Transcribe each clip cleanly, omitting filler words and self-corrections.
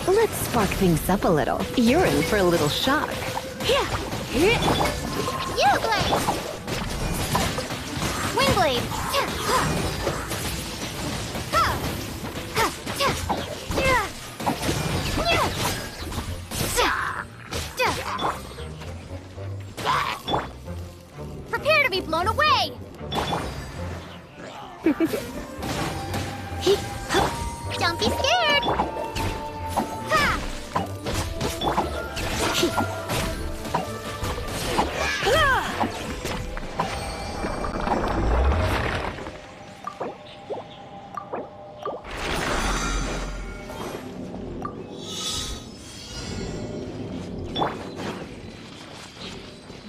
Let's spark things up a little. You're in for a little shock. Yeah. You blade! Wind blade! Prepare to be blown away! Don't be scared!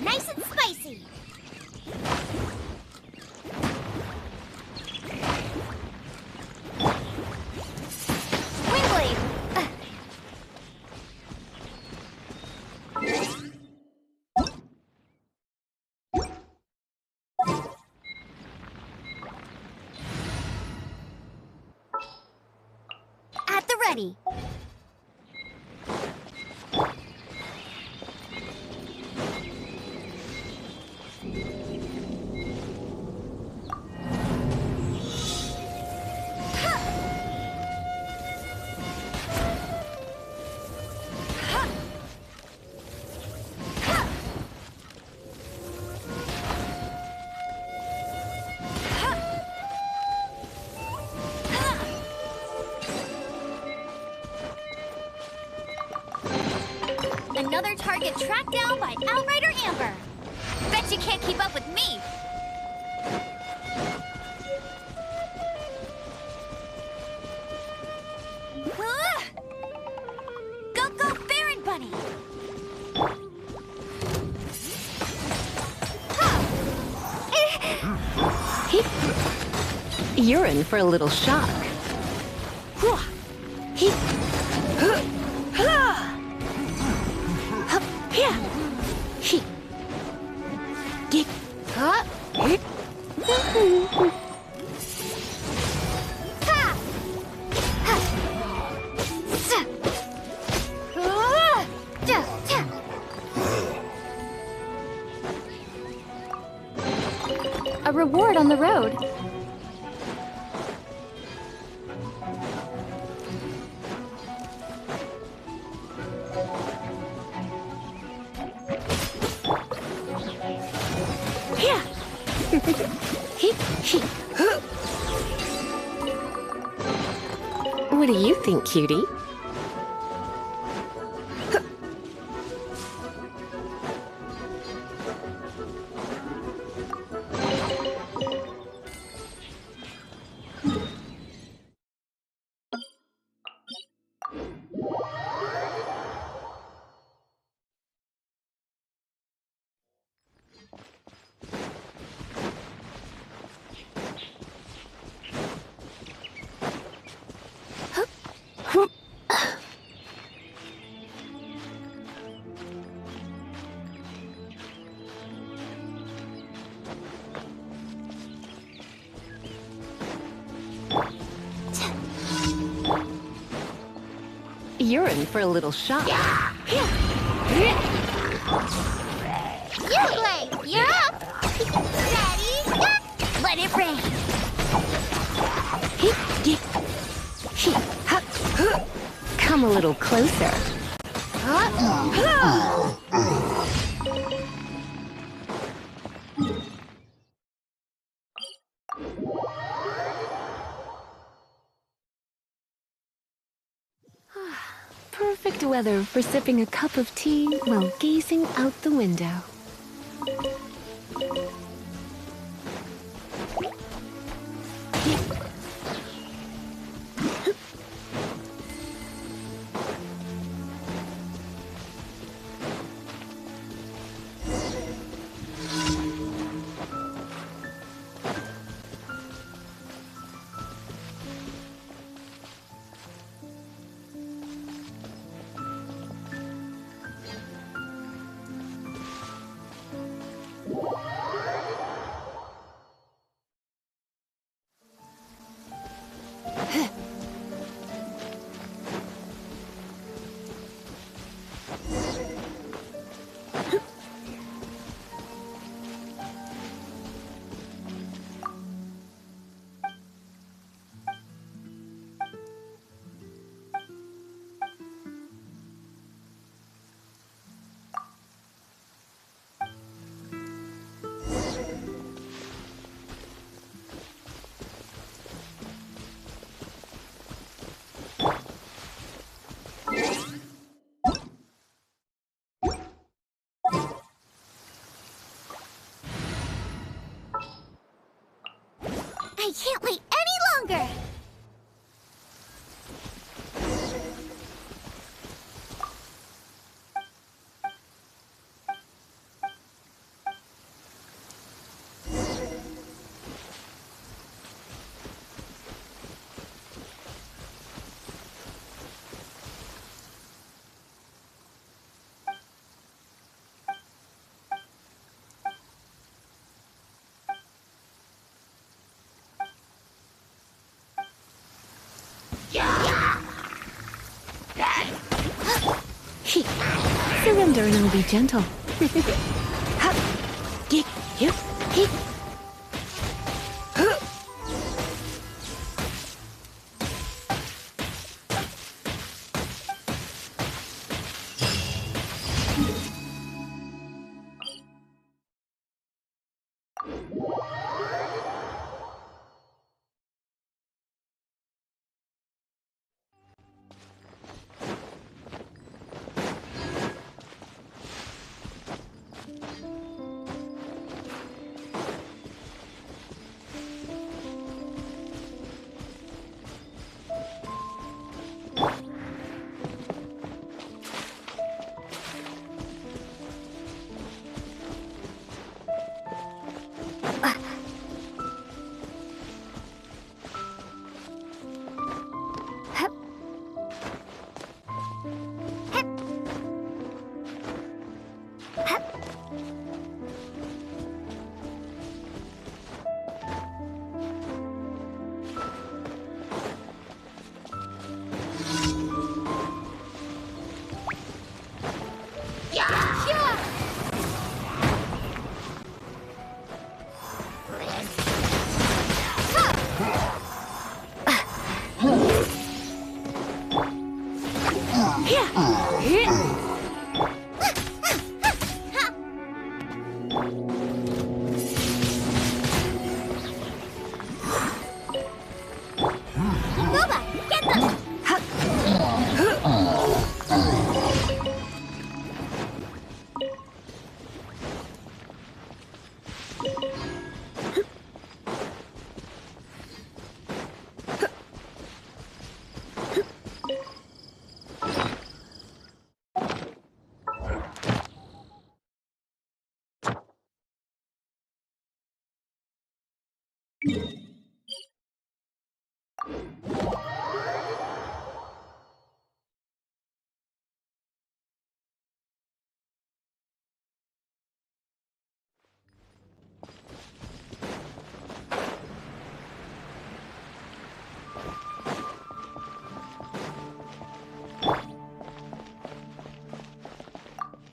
Nice and spicy! Wind blade! At the ready. Another target tracked down by Outrider Amber. Bet you can't keep up with me. Go, Baron Bunny. You're in for a little shock. A reward on the road. What do you think, cutie? You're in for a little shock. You play. You're up. Ready? Let it rain. Come a little closer. weather for sipping a cup of tea while gazing out the window. I can't wait any longer! Surrender and I'll be gentle.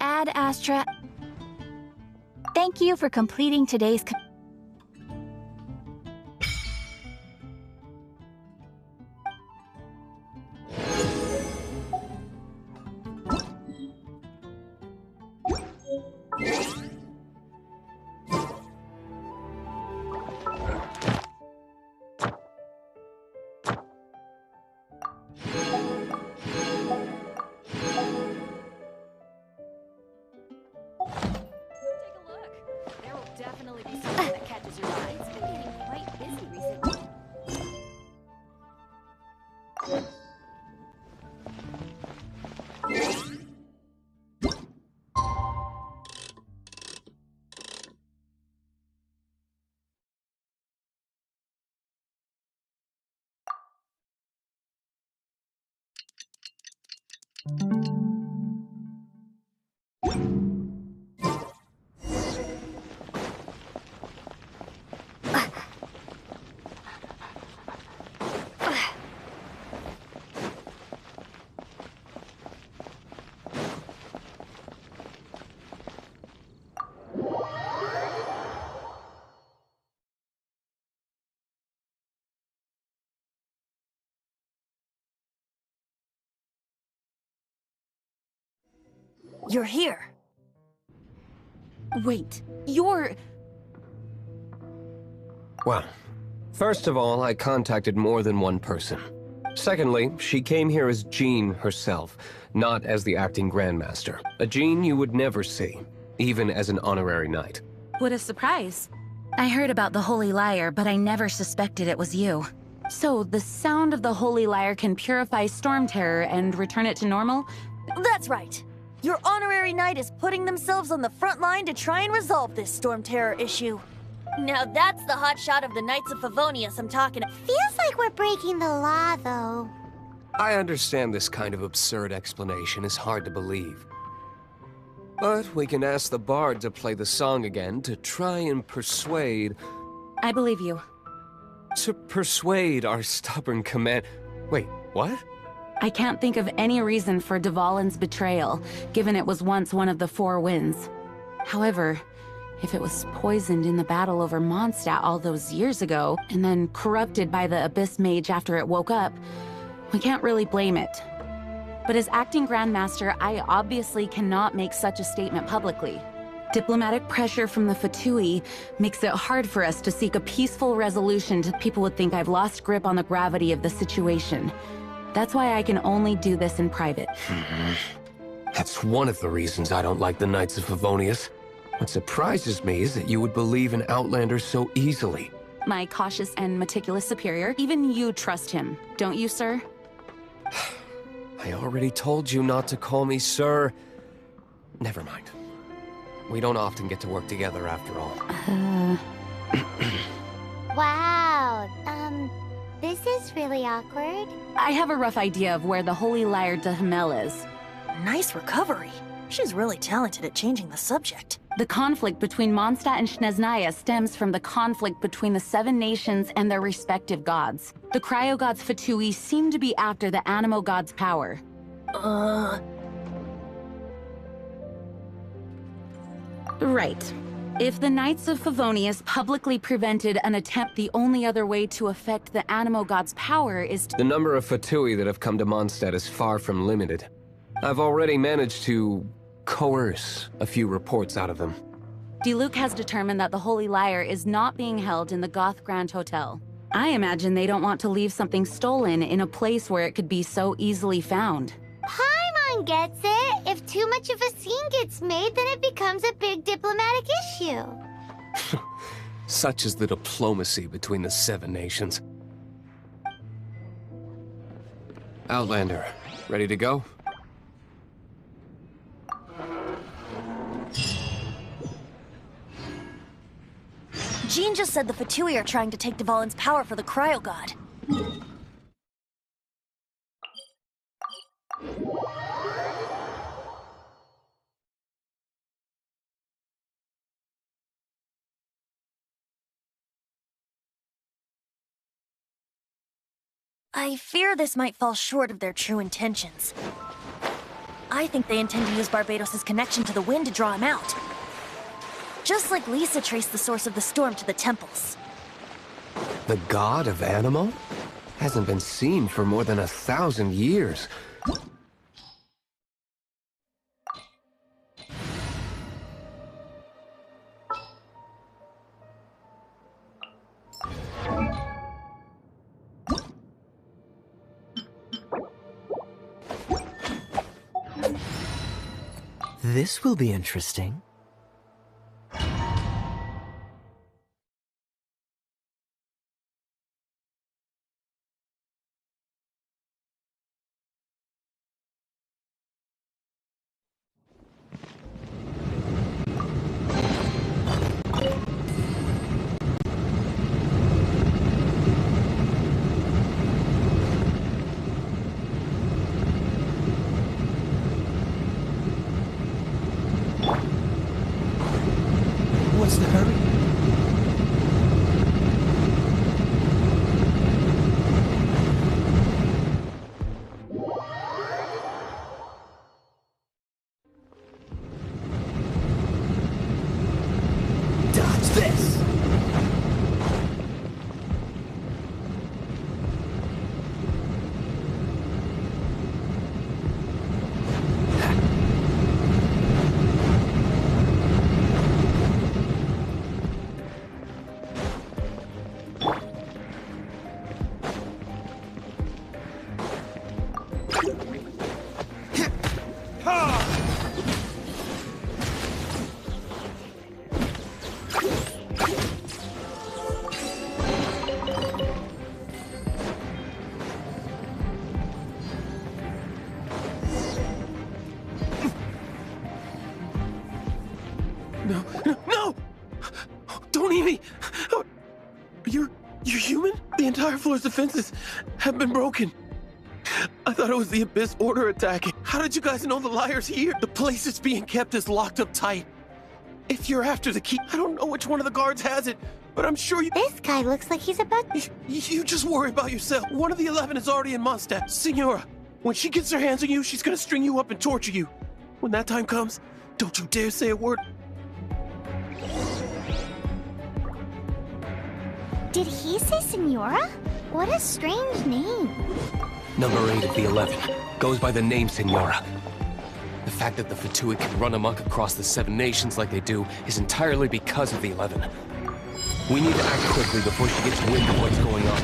Ad Astra. Thank you for completing today's. You're here. Wait, you're... Well, first of all, I contacted more than one person. Secondly, she came here as Jean herself, not as the acting Grandmaster. A Jean you would never see, even as an honorary knight. What a surprise. I heard about the Holy Lyre, but I never suspected it was you. So, the sound of the Holy Lyre can purify Storm Terror and return it to normal? That's right. Your honorary knight is putting themselves on the front line to try and resolve this Storm Terror issue. Now that's the hot shot of the Knights of Favonius I'm talking about. Feels like we're breaking the law, though. I understand this kind of absurd explanation is hard to believe. But we can ask the bard to play the song again to try and persuade... I believe you. To persuade our stubborn command... Wait, what? I can't think of any reason for Dvalin's betrayal, given it was once one of the Four Winds. However, if it was poisoned in the battle over Mondstadt all those years ago, and then corrupted by the Abyss Mage after it woke up, we can't really blame it. But as acting Grandmaster, I obviously cannot make such a statement publicly. Diplomatic pressure from the Fatui makes it hard for us to seek a peaceful resolution to people would think I've lost grip on the gravity of the situation. That's why I can only do this in private. That's one of the reasons I don't like the Knights of Favonius. What surprises me is that you would believe in Outlanders so easily. My cautious and meticulous superior, even you trust him, don't you, sir? I already told you not to call me sir. Never mind. We don't often get to work together after all. Wow, this is really awkward. I have a rough idea of where the Holy Lyre de Hamel is. Nice recovery. She's really talented at changing the subject. The conflict between Mondstadt and Snezhnaya stems from the conflict between the Seven Nations and their respective gods. The cryo-gods Fatui seem to be after the Animo god's power. Right. If the Knights of Favonius publicly prevented an attempt, the only other way to affect the Animo god's power is to— The number of Fatui that have come to Mondstadt is far from limited. I've already managed to coerce a few reports out of them. Diluc has determined that the Holy Lyre is not being held in the Goth Grand Hotel. I imagine they don't want to leave something stolen in a place where it could be so easily found. Paimon gets it. If too much of a scene gets made, then it becomes a big diplomatic issue. Such is the diplomacy between the Seven Nations. Outlander, ready to go? Jean just said the Fatui are trying to take Dvalin's power for the cryo god. I fear this might fall short of their true intentions. I think they intend to use Barbados' connection to the wind to draw him out. Just like Lisa traced the source of the storm to the temples. The god of Animo? Hasn't been seen for more than 1,000 years. This will be interesting. What's the hurry? Dodge this! No! No! Don't eat me! You're human? The entire floor's defenses have been broken. I thought it was the Abyss Order attacking. How did you guys know the liar's here? The place it's being kept is locked up tight. If you're after the key, I don't know which one of the guards has it, but I'm sure you— This guy looks like he's about— You just worry about yourself. One of the 11 is already in Mondstadt. Signora, when she gets her hands on you, she's gonna string you up and torture you. When that time comes, don't you dare say a word. Did he say Senora? What a strange name. Number 8 of the 11 goes by the name Senora. The fact that the Fatui can run amok across the 7 nations like they do is entirely because of the 11. We need to act quickly before she gets wind of what's going on.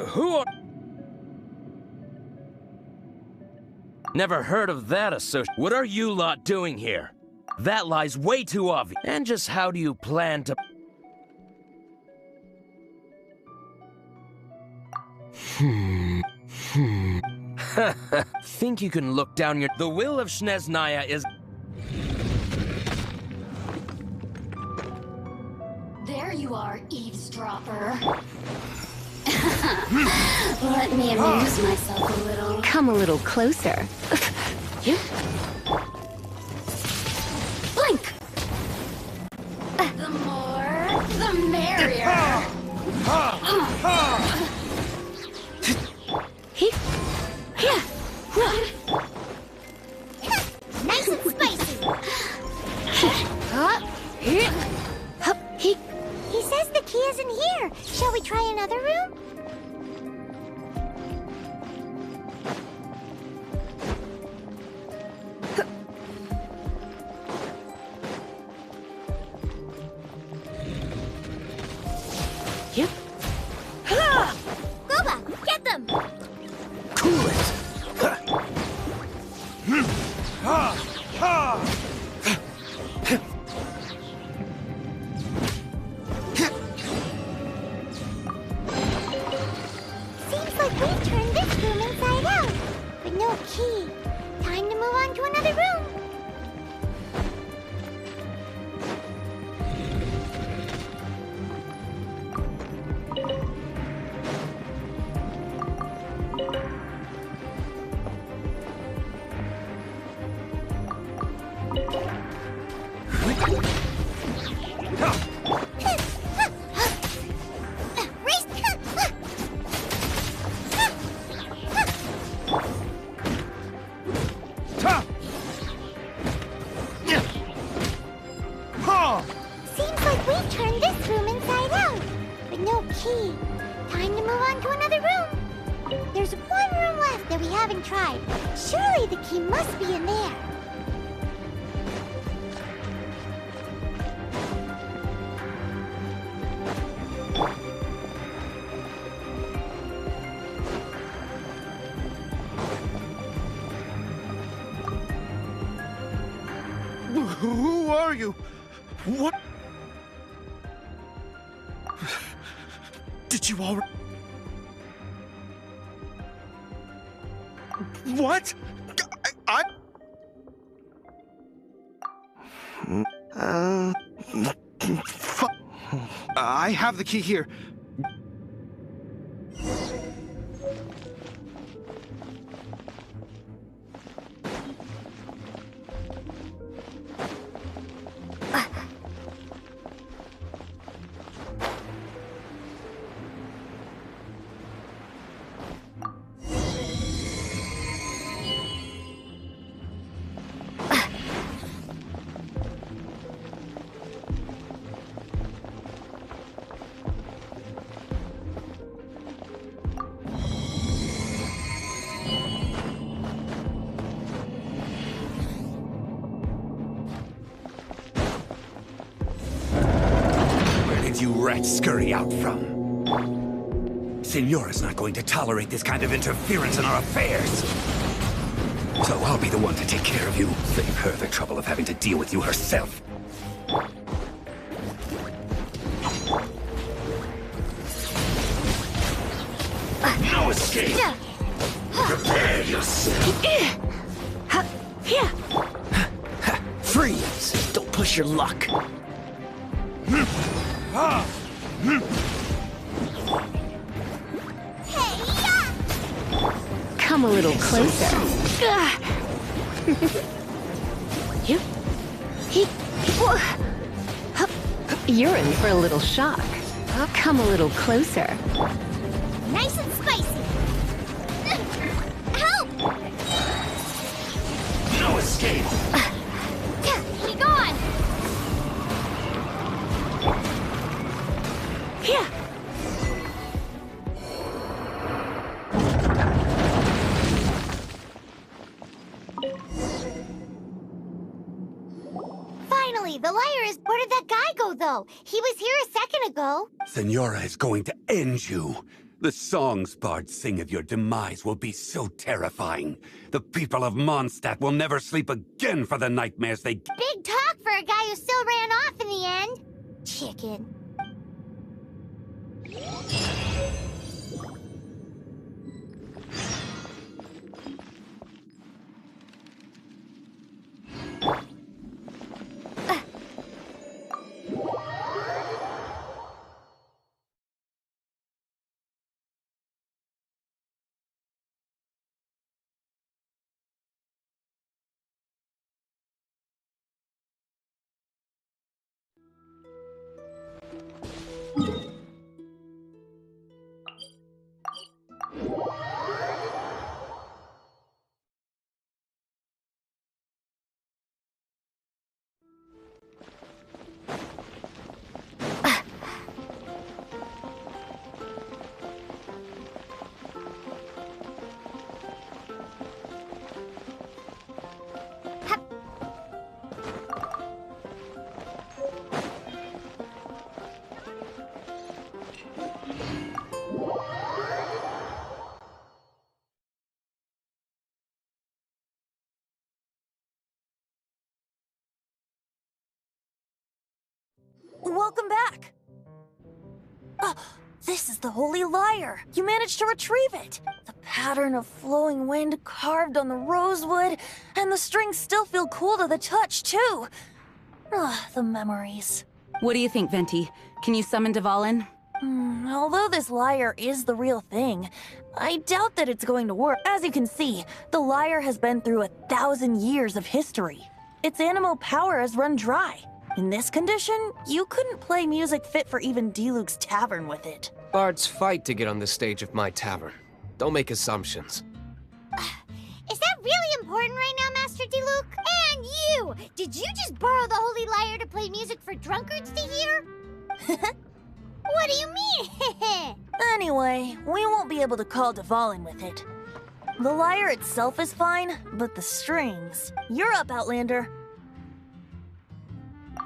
Who are... Never heard of that associate. What are you lot doing here? That lie's way too obvious. And just how do you plan to... Think you can look down your... The will of Sneznaya is... There you are, eavesdropper. Let me amuse myself a little. Come a little closer. Blink! The more, the merrier. Nice and spicy. He says the key isn't here. Shall we try another room? Yep. Gogo, get them! Cool it! Seems like we've turned this room inside out. But no key. Time to move on to another room. Seems like we've turned this room inside out. But no key. Time to move on to another room. There's one room left that we haven't tried. Surely the key must be in there. Who are you? What? Did you already... What? I... I have the key here. You rats scurry out from. Signora's not going to tolerate this kind of interference in our affairs. So I'll be the one to take care of you. Save her the trouble of having to deal with you herself. No escape! Prepare yourself! Freeze! Don't push your luck. Come a little closer. You're in for a little shock. Come a little closer. Nice and spicy. Help! No escape! Be gone! Finally, the liar is... Where did that guy go, though? He was here a second ago. Signora is going to end you. The songs bards sing of your demise will be so terrifying. The people of Mondstadt will never sleep again for the nightmares they... Big talk for a guy who still ran off in the end. Chicken. Welcome back! This is the Holy Lyre! You managed to retrieve it! The pattern of flowing wind carved on the rosewood, and the strings still feel cool to the touch, too! The memories. What do you think, Venti? Can you summon Dvalin? Although this lyre is the real thing, I doubt that it's going to work. As you can see, the lyre has been through 1,000 years of history. Its animal power has run dry. In this condition, you couldn't play music fit for even Diluc's tavern with it. Bards fight to get on the stage of my tavern. Don't make assumptions. Is that really important right now, Master Diluc? And you! Did you just borrow the Holy Lyre to play music for drunkards to hear? What do you mean? Anyway, we won't be able to call Dvalin with it. The lyre itself is fine, but the strings... You're up, Outlander.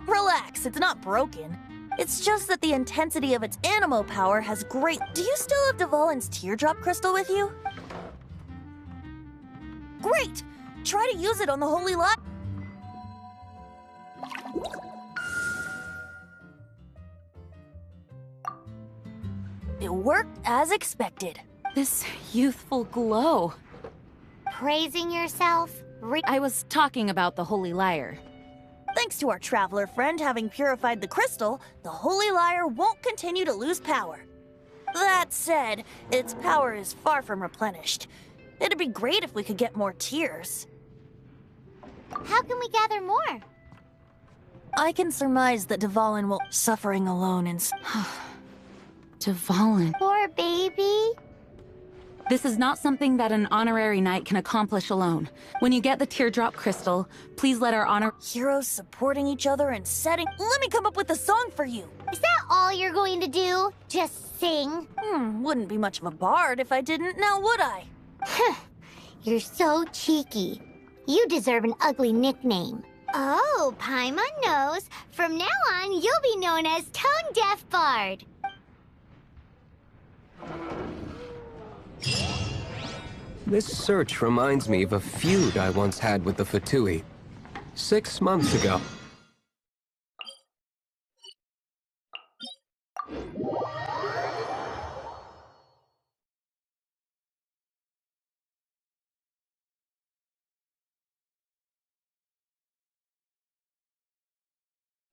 Relax, it's not broken. It's just that the intensity of its animo power has great... Do you still have Dvalin's teardrop crystal with you? Great! Try to use it on the Holy Lyre. It worked as expected. This youthful glow. Praising yourself? I was talking about the Holy Lyre. Thanks to our traveler friend having purified the crystal, the Holy Lyre won't continue to lose power. That said, its power is far from replenished. It'd be great if we could get more tears. How can we gather more? I can surmise that Dvalin will suffering alone and Dvalin. Poor baby. This is not something that an honorary knight can accomplish alone. When you get the teardrop crystal, please let our honor— heroes supporting each other and setting— Let me come up with a song for you! Is that all you're going to do? Just sing? Wouldn't be much of a bard if I didn't, now would I? You're so cheeky. You deserve an ugly nickname. Oh, Paimon knows. From now on, you'll be known as Tone Deaf Bard. This search reminds me of a feud I once had with the Fatui. 6 months ago.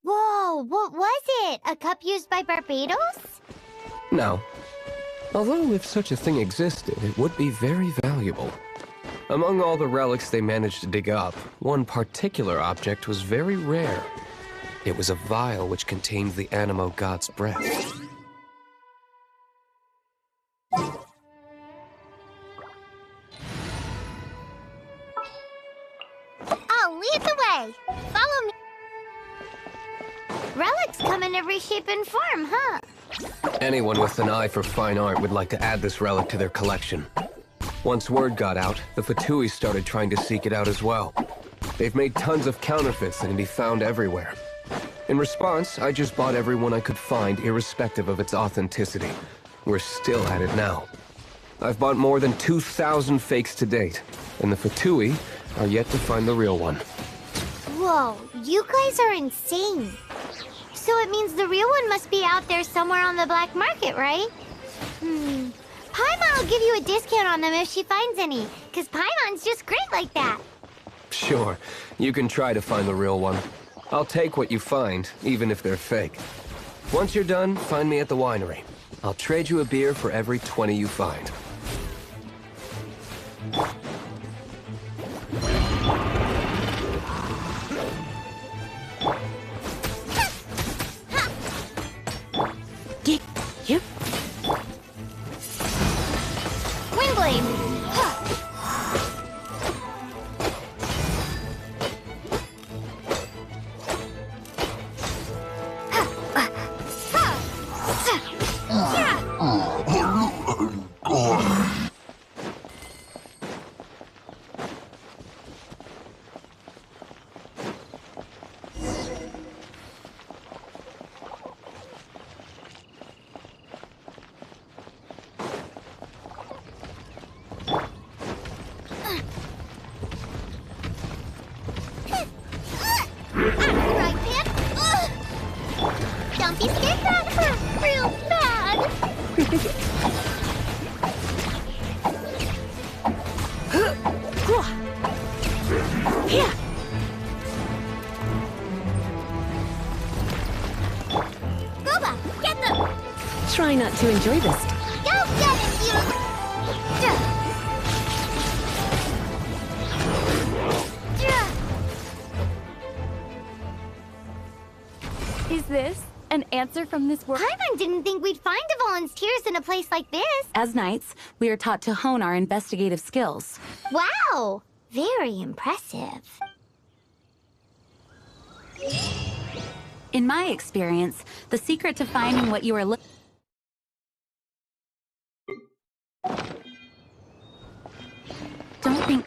Whoa, what was it? A cup used by Barbados? No. Although if such a thing existed, it would be very valuable. Among all the relics they managed to dig up, one particular object was very rare. It was a vial which contained the Animo god's breath. I'll lead the way. Follow me. Relics come in every shape and form, huh? Anyone with an eye for fine art would like to add this relic to their collection. Once word got out, the Fatui started trying to seek it out as well. They've made tons of counterfeits that can be found everywhere. In response, I just bought every one I could find, irrespective of its authenticity. We're still at it now. I've bought more than 2,000 fakes to date, and the Fatui are yet to find the real one. Whoa, you guys are insane. So it means the real one must be out there somewhere on the black market, right? Paimon will give you a discount on them if she finds any, because Paimon's just great like that. Sure, you can try to find the real one. I'll take what you find, even if they're fake. Once you're done, find me at the winery. I'll trade you a beer for every 20 you find. Yep. Windblade! Right, Pip? Don't be scared, that hurt real bad. Yeah. Gogo, get them! Try not to enjoy this. Go get him, you! Is this an answer from this world? Paimon didn't think we'd find Dvalin's tears in a place like this. As knights, we are taught to hone our investigative skills. Wow! Very impressive. In my experience, the secret to finding what you are looking— Don't think—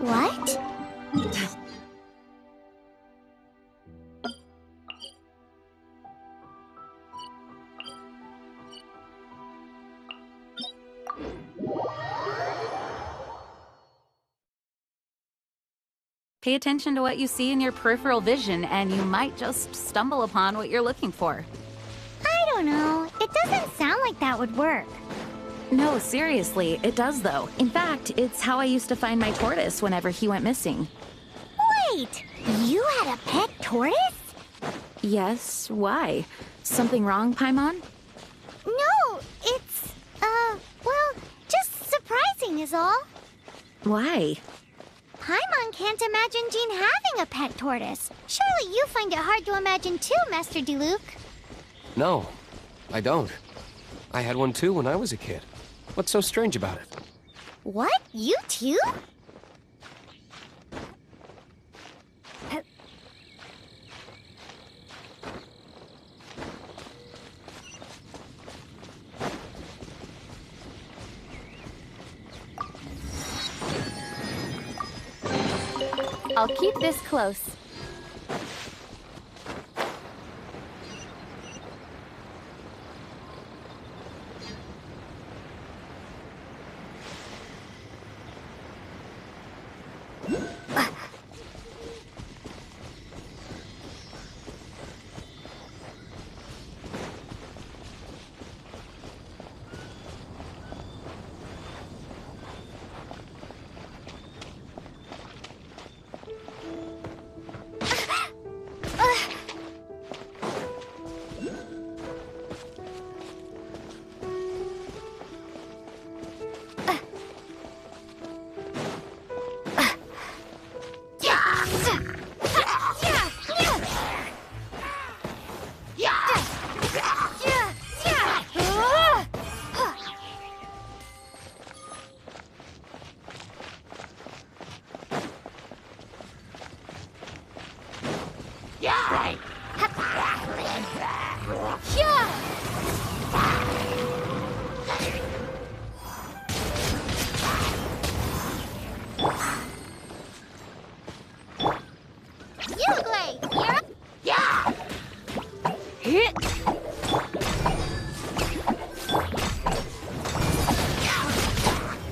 What? Pay attention to what you see in your peripheral vision, and you might just stumble upon what you're looking for. I don't know. It doesn't sound like that would work. No, seriously, it does though. In fact, it's how I used to find my tortoise whenever he went missing. Wait! You had a pet tortoise? Yes, why? Something wrong, Paimon? No, it's, well, just surprising is all. Why? Paimon can't imagine Jean having a pet tortoise. Surely you find it hard to imagine too, Master Diluc. No, I don't. I had one too when I was a kid. What's so strange about it? What? You too? I'll keep this close.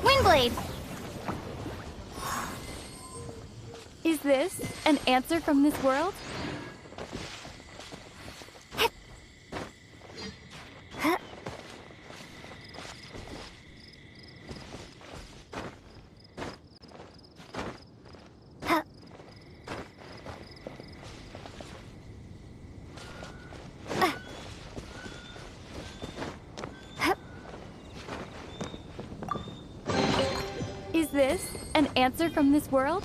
Windblade! Is this an answer from this world? Is this an answer from this world?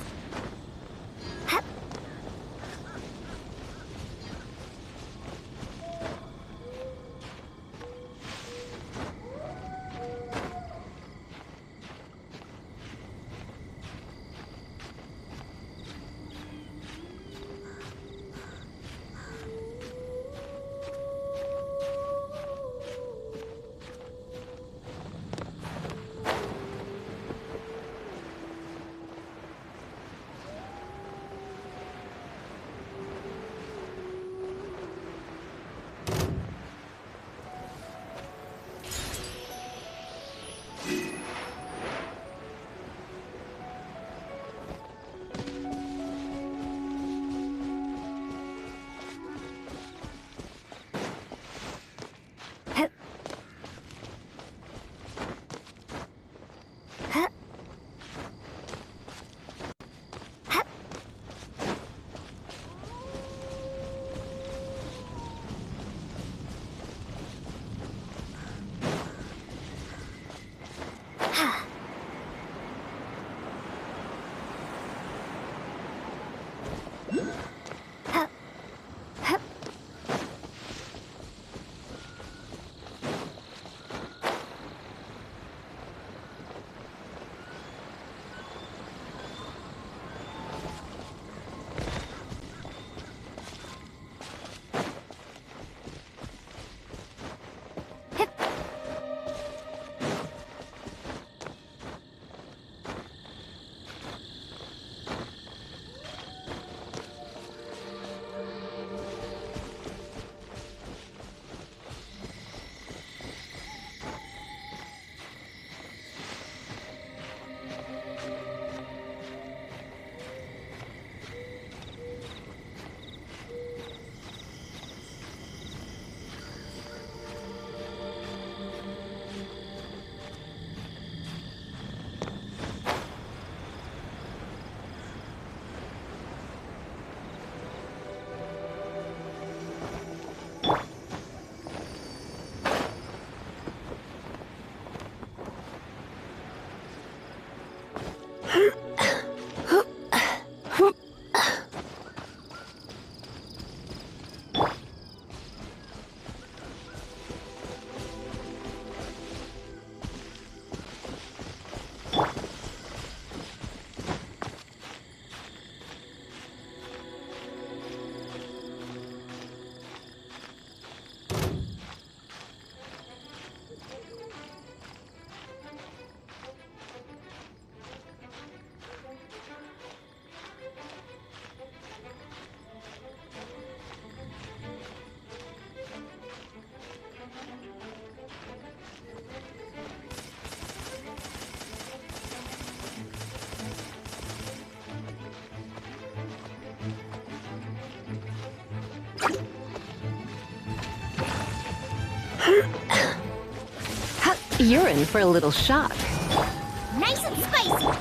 You're in for a little shock. Nice and spicy.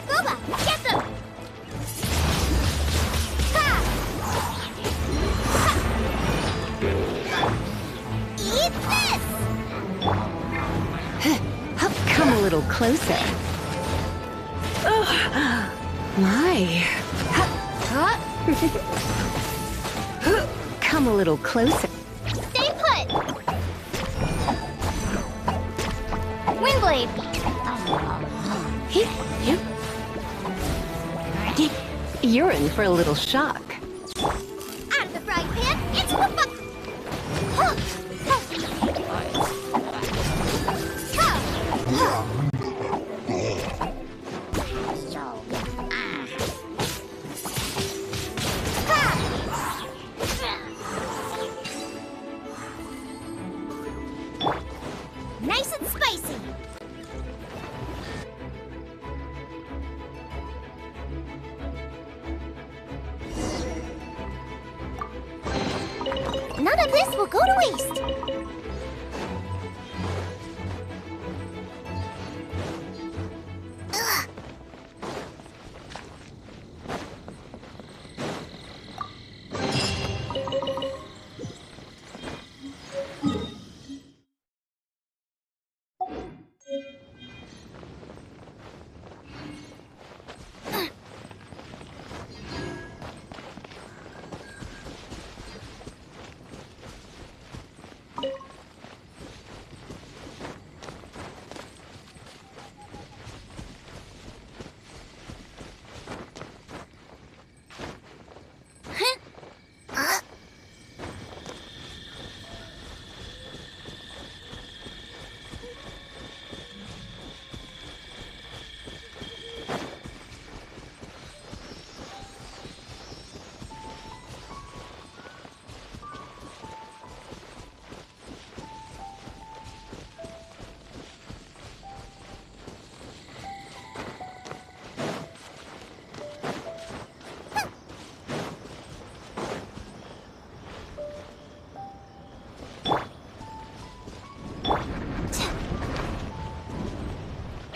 Gogo, get them! Ha! Ha! Eat this! Come a little closer. My. Come a little closer. Stay put! Windblade! You're in for a little shock. Out of the frying pan, into the bucket! Huh. Huh. Huh. Nice and spicy! None of this will go to waste! Ugh.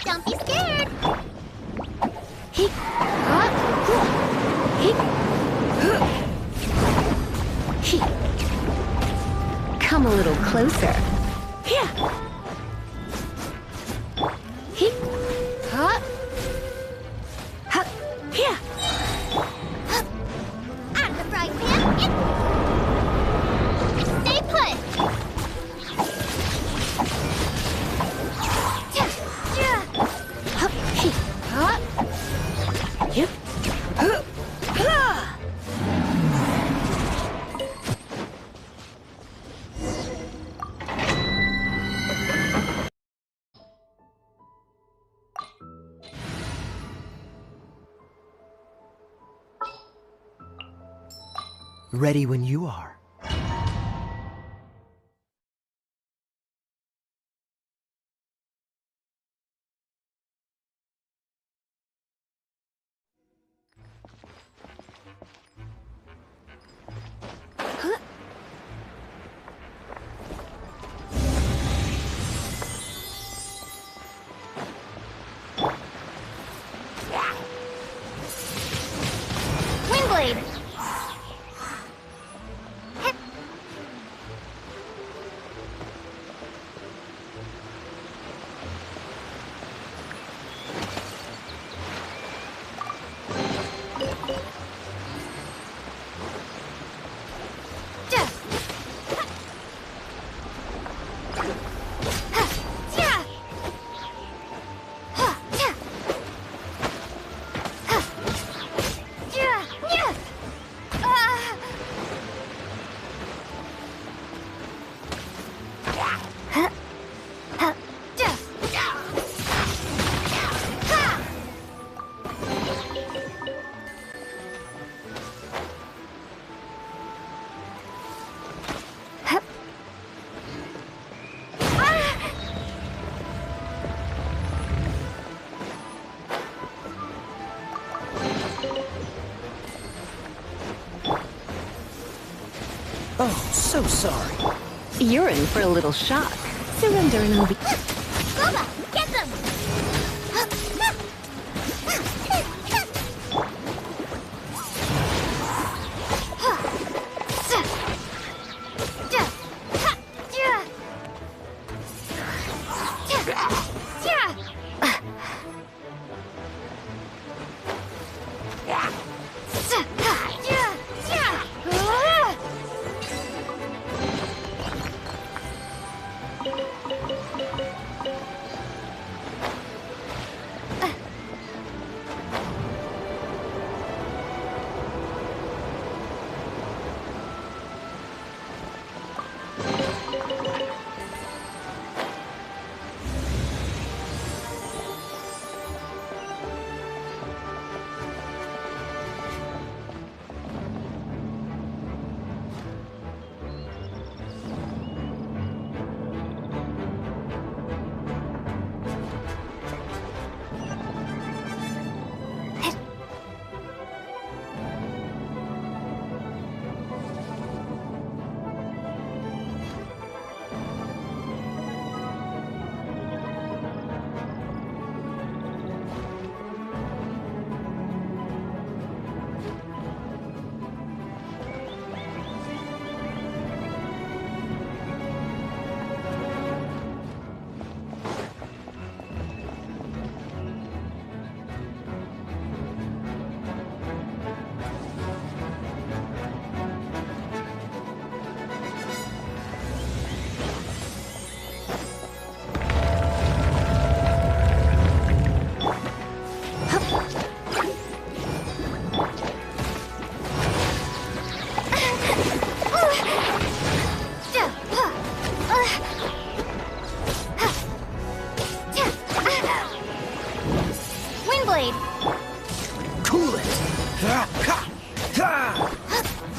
Don't be scared! Come a little closer. Out of the frying pan, stay put! Ready when you are. Windblade! Oh, so sorry. You're in for a little shock. Surrender and we'll be... Gogo, get them!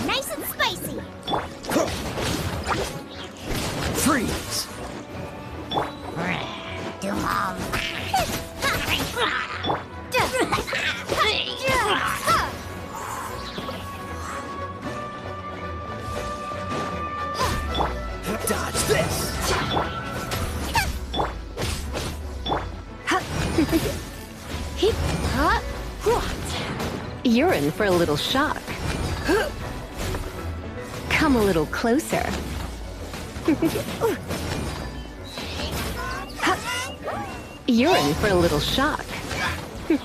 Nice and spicy. Freeze! Dodge this! You're in for a little shock. Come a little closer. You're in for a little shock. Gogo,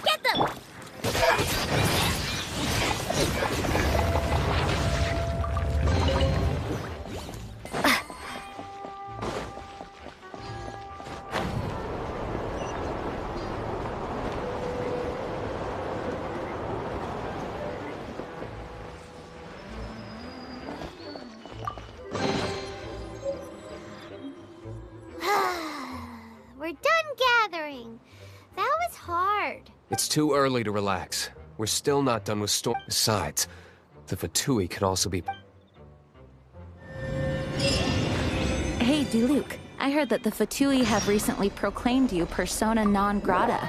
get them! We're done gathering. That was hard. It's too early to relax. We're still not done with storm. Besides, the Fatui could also be... Hey, Diluc. I heard that the Fatui have recently proclaimed you persona non grata.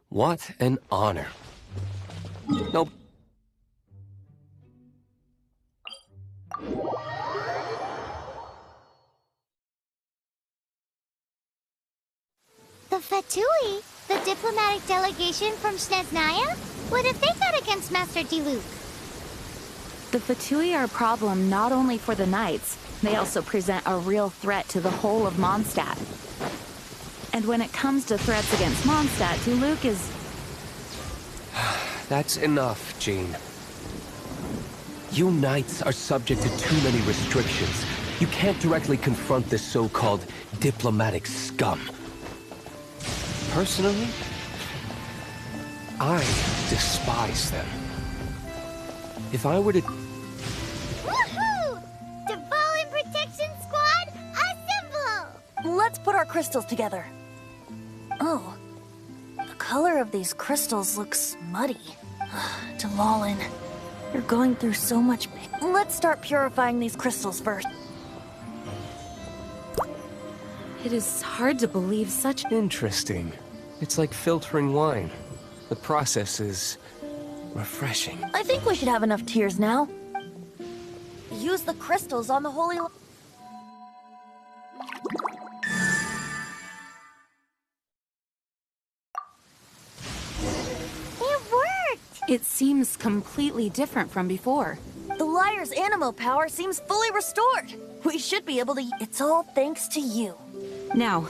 What an honor. Nope. The Fatui? The diplomatic delegation from Snezhnaya? What have they got against Master Diluc? The Fatui are a problem not only for the Knights, they also present a real threat to the whole of Mondstadt. And when it comes to threats against Mondstadt, Diluc is... That's enough, Jean. You Knights are subject to too many restrictions. You can't directly confront this so-called diplomatic scum. Personally, I despise them. If I were to... Woohoo! Dvalin Protection Squad, assemble! Let's put our crystals together. Oh, the color of these crystals looks muddy. Dvalin, you're going through so much pain. Let's start purifying these crystals first. It is hard to believe such... Interesting. It's like filtering wine. The process is refreshing. I think we should have enough tears now. Use the crystals on the holy... It worked! It seems completely different from before. The Liar's animal power seems fully restored. We should be able to... It's all thanks to you. Now,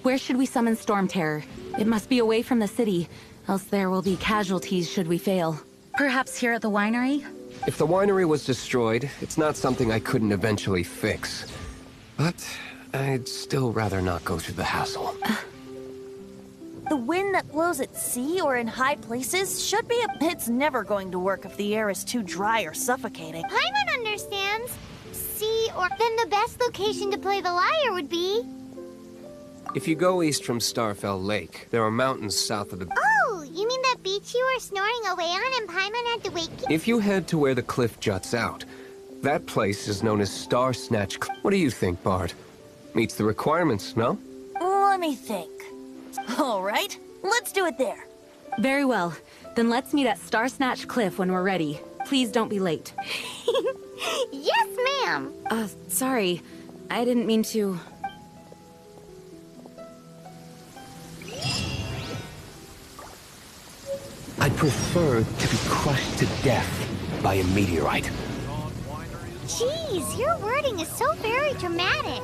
where should we summon Storm Terror? It must be away from the city, else there will be casualties should we fail. Perhaps here at the winery? If the winery was destroyed, it's not something I couldn't eventually fix. But I'd still rather not go through the hassle. The wind that blows at sea or in high places should be It's never going to work if the air is too dry or suffocating. Paimon understands. Sea or... Then the best location to play the lyre would be... If you go east from Starfell Lake, there are mountains south of the... Oh, you mean that beach you were snoring away on and Paimon had to wake you? If you head to where the cliff juts out, that place is known as Star Snatch Cliff. What do you think, Bard? Meets the requirements, no? Let me think. All right, let's do it there. Very well. Then let's meet at Star Snatch Cliff when we're ready. Please don't be late. Yes, ma'am! Sorry. I didn't mean to... I'd prefer to be crushed to death by a meteorite. Jeez, your wording is so very dramatic.